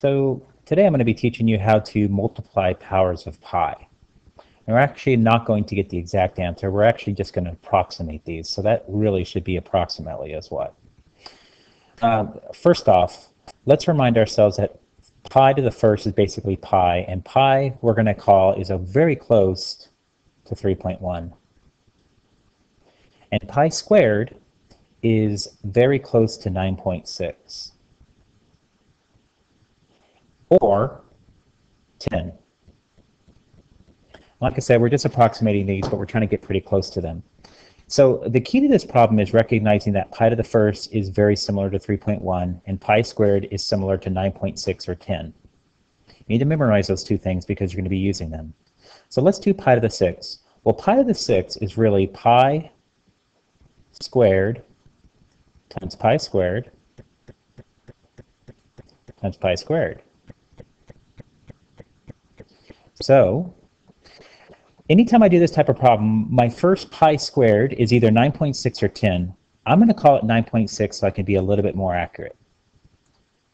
So today I'm going to be teaching you how to multiply powers of pi. And we're actually not going to get the exact answer. We're actually just going to approximate these. So that really should be approximately as what? First off, let's remind ourselves that pi to the first is basically pi, and pi we're going to call is very close to 3.1. And pi squared is very close to 9.6. Or 10. Like I said, we're just approximating these, but we're trying to get pretty close to them. So the key to this problem is recognizing that pi to the first is very similar to 3.1, and pi squared is similar to 9.6 or 10. You need to memorize those two things because you're going to be using them. So let's do pi to the 6. Well, pi to the 6 is really pi squared times pi squared times pi squared. So anytime I do this type of problem, my first pi squared is either 9.6 or 10. I'm going to call it 9.6 so I can be a little bit more accurate.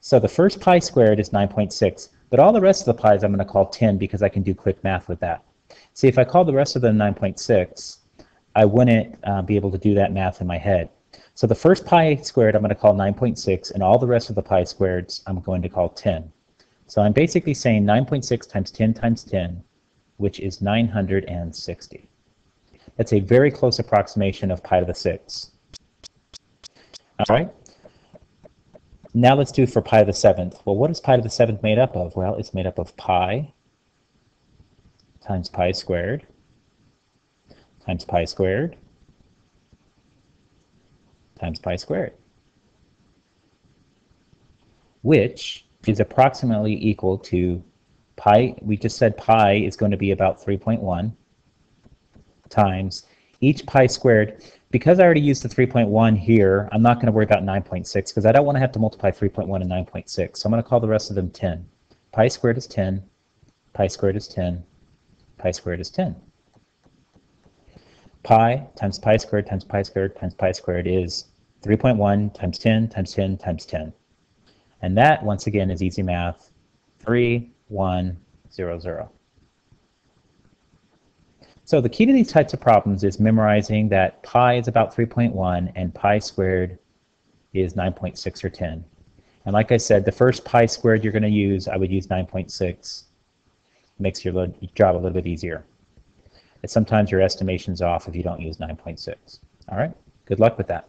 So the first pi squared is 9.6, but all the rest of the pi's I'm going to call 10 because I can do quick math with that. See, if I call the rest of them 9.6, I wouldn't be able to do that math in my head. So the first pi squared I'm going to call 9.6, and all the rest of the pi squareds I'm going to call 10. So I'm basically saying 9.6 times 10 times 10, which is 960. That's a very close approximation of pi to the 6. All right. Now let's do for pi to the 7th. Well, what is pi to the 7th made up of? Well, it's made up of pi times pi squared times pi squared times pi squared, which is approximately equal to pi. We just said pi is going to be about 3.1 times each pi squared. Because I already used the 3.1 here, I'm not going to worry about 9.6 because I don't want to have to multiply 3.1 and 9.6. So I'm going to call the rest of them 10. Pi squared is 10, pi squared is 10, pi squared is 10. Pi times pi squared times pi squared times pi squared is 3.1 times 10 times 10 times 10. And that, once again, is easy math, 3100. So the key to these types of problems is memorizing that pi is about 3.1 and pi squared is 9.6 or 10. And like I said, the first pi squared you're going to use, I would use 9.6. Makes your job a little bit easier. And sometimes your estimation's off if you don't use 9.6. All right, good luck with that.